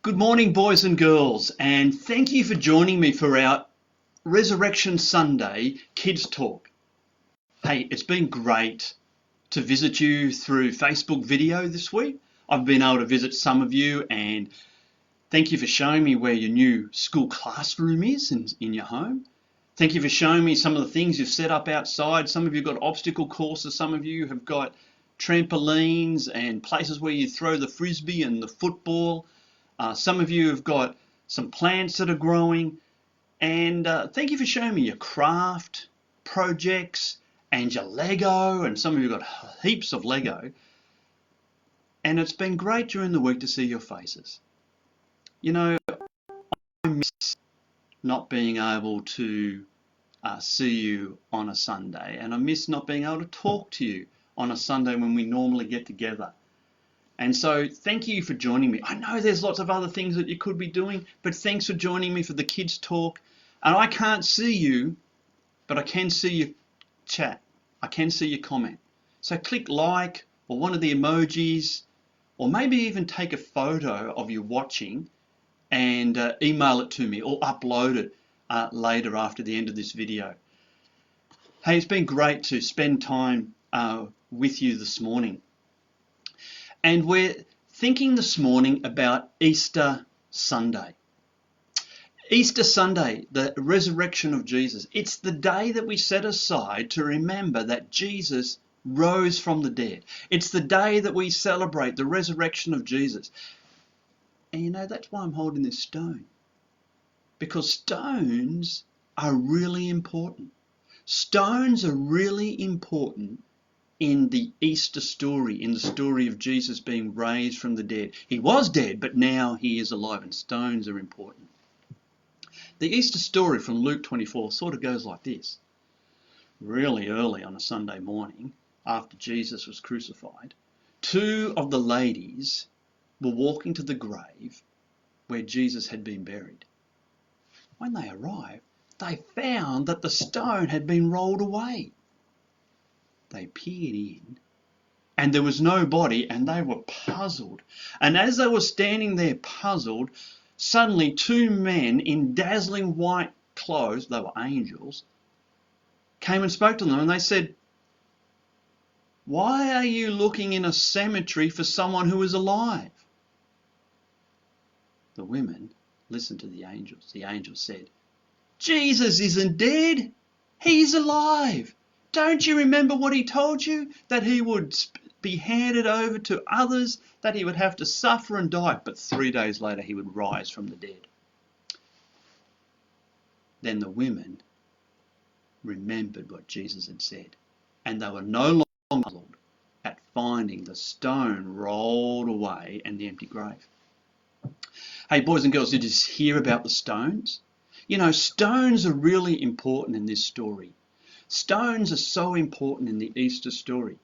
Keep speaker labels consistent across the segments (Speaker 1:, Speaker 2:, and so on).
Speaker 1: Good morning, boys and girls, and thank you for joining me for our Resurrection Sunday Kids Talk. Hey, it's been great to visit you through Facebook video this week. I've been able to visit some of you, and thank you for showing me where your new school classroom is in your home. Thank you for showing me some of the things you've set up outside. Some of you have got obstacle courses, some of you have got trampolines and places where you throw the frisbee and the football. Some of you have got some plants that are growing, and thank you for showing me your craft projects and your Lego, and some of you have got heaps of Lego, and it's been great during the week to see your faces. You know, I miss not being able to see you on a Sunday, and I miss not being able to talk to you on a Sunday when we normally get together. And so thank you for joining me. I know there's lots of other things that you could be doing, but thanks for joining me for the Kids Talk. And I can't see you, but I can see your chat. I can see your comment. So click like or one of the emojis, or maybe even take a photo of you watching and email it to me or upload it later after the end of this video. Hey, it's been great to spend time with you this morning. And we're thinking this morning about Easter Sunday. Easter Sunday, the resurrection of Jesus. It's the day that we set aside to remember that Jesus rose from the dead. It's the day that we celebrate the resurrection of Jesus. And you know, that's why I'm holding this stone. Because stones are really important. Stones are really important in the Easter story, in the story of Jesus being raised from the dead. He was dead, but now he is alive, and stones are important. The Easter story from Luke 24 sort of goes like this. Really early on a Sunday morning, after Jesus was crucified, two of the ladies were walking to the grave where Jesus had been buried. When they arrived, they found that the stone had been rolled away. They peered in, and there was no body, and they were puzzled. And as they were standing there puzzled, suddenly two men in dazzling white clothes, they were angels, came and spoke to them, and they said, "Why are you looking in a cemetery for someone who is alive?" The women listened to the angels. The angels said, "Jesus isn't dead. He's alive. Don't you remember what he told you? That he would be handed over to others, that he would have to suffer and die, but 3 days later he would rise from the dead." Then the women remembered what Jesus had said, and they were no longer puzzled at finding the stone rolled away and the empty grave. Hey, boys and girls, did you hear about the stones? You know, stones are really important in this story. Stones are so important in the Easter story.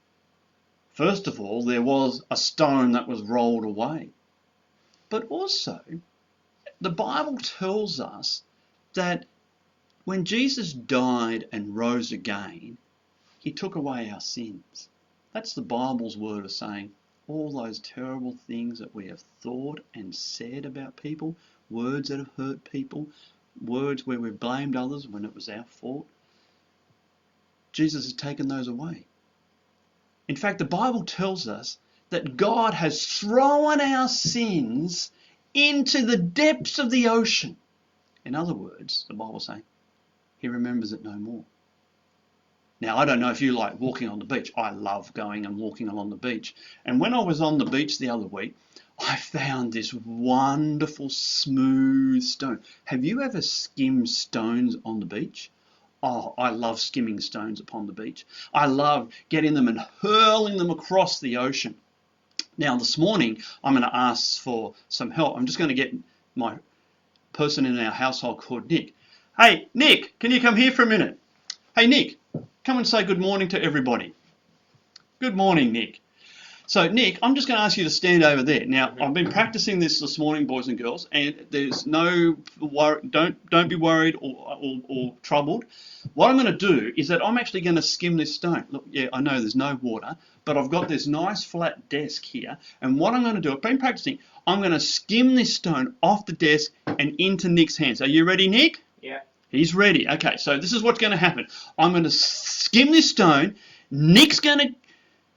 Speaker 1: First of all, there was a stone that was rolled away. But also, the Bible tells us that when Jesus died and rose again, he took away our sins. That's the Bible's word of saying all those terrible things that we have thought and said about people, words that have hurt people, words where we've blamed others when it was our fault. Jesus has taken those away. In fact, the Bible tells us that God has thrown our sins into the depths of the ocean. In other words, the Bible's saying, he remembers it no more. Now, I don't know if you like walking on the beach. I love going and walking along the beach. And when I was on the beach the other week, I found this wonderful smooth stone. Have you ever skimmed stones on the beach? Oh, I love skimming stones upon the beach. I love getting them and hurling them across the ocean. Now, this morning, I'm going to ask for some help. I'm just going to get my person in our household called Nick. Hey, Nick, can you come here for a minute? Hey, Nick, come and say good morning to everybody. Good morning, Nick. So, Nick, I'm just going to ask you to stand over there. Now, I've been practicing this morning, boys and girls, and there's no don't be worried or troubled. What I'm going to do is that I'm actually going to skim this stone. Look, yeah, I know there's no water, but I've got this nice flat desk here, and what I'm going to do, I've been practicing, I'm going to skim this stone off the desk and into Nick's hands. Are you ready, Nick?
Speaker 2: Yeah.
Speaker 1: He's ready. Okay, so this is what's going to happen. I'm going to skim this stone. Nick's going to...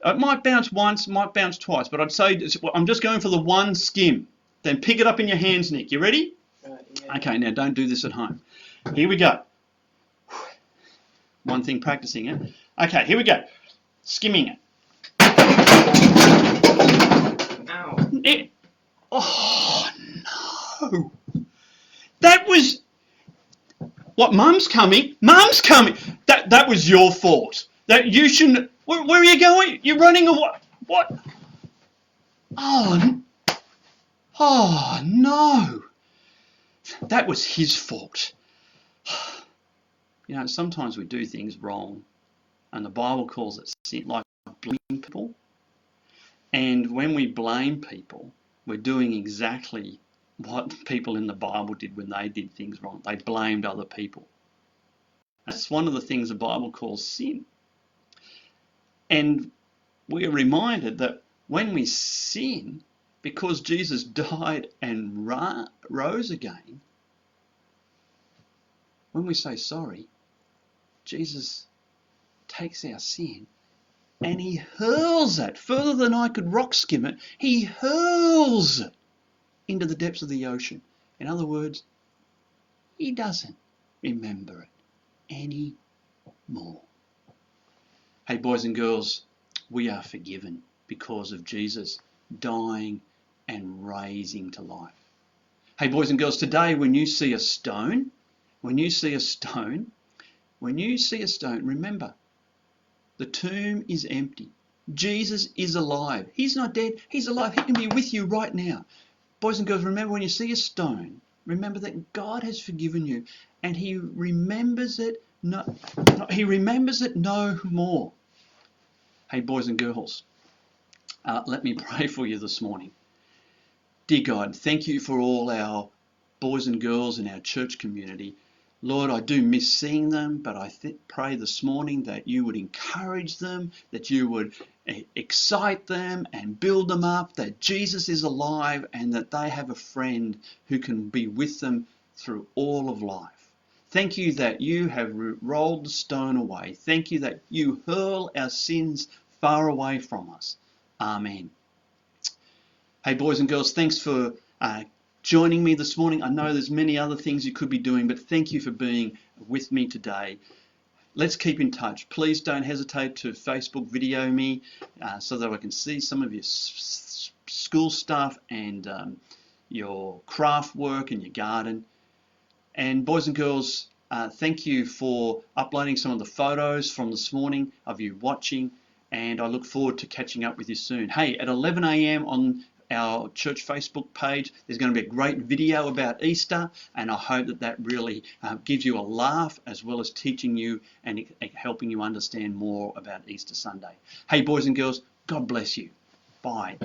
Speaker 1: It might bounce once, might bounce twice, but I'd say I'm just going for the one skim. Then pick it up in your hands, Nick. You ready?
Speaker 2: Yeah.
Speaker 1: Okay, now don't do this at home. Here we go. One thing, practicing it. Okay, here we go. Skimming it.
Speaker 2: Ow.
Speaker 1: Oh, no. That was... What, Mum's coming? Mum's coming! That was your fault. That you shouldn't... Where are you going? You're running away. What? Oh no. That was his fault. You know, sometimes we do things wrong, and the Bible calls it sin, like blaming people. And when we blame people, we're doing exactly what people in the Bible did when they did things wrong. They blamed other people. That's one of the things the Bible calls sin. And we're reminded that when we sin, because Jesus died and rose again, when we say sorry, Jesus takes our sin and he hurls it further than I could rock skim it. He hurls it into the depths of the ocean. In other words, he doesn't remember it anymore. Hey, boys and girls, we are forgiven because of Jesus dying and raising to life. Hey, boys and girls, today when you see a stone, remember, the tomb is empty. Jesus is alive. He's not dead. He's alive. He can be with you right now. Boys and girls, remember when you see a stone, remember that God has forgiven you and he remembers it no more. Hey, boys and girls, let me pray for you this morning. Dear God, thank you for all our boys and girls in our church community. Lord, I do miss seeing them, but I pray this morning that you would encourage them, that you would excite them and build them up, that Jesus is alive and that they have a friend who can be with them through all of life. Thank you that you have rolled the stone away. Thank you that you hurl our sins far away from us. Amen. Hey, boys and girls, thanks for joining me this morning. I know there's many other things you could be doing, but thank you for being with me today. Let's keep in touch. Please don't hesitate to Facebook video me so that I can see some of your school stuff and your craft work in your garden. And boys and girls, thank you for uploading some of the photos from this morning of you watching, and I look forward to catching up with you soon. Hey, at 11 a.m. on our church Facebook page, there's going to be a great video about Easter, and I hope that really gives you a laugh as well as teaching you and helping you understand more about Easter Sunday. Hey, boys and girls, God bless you. Bye.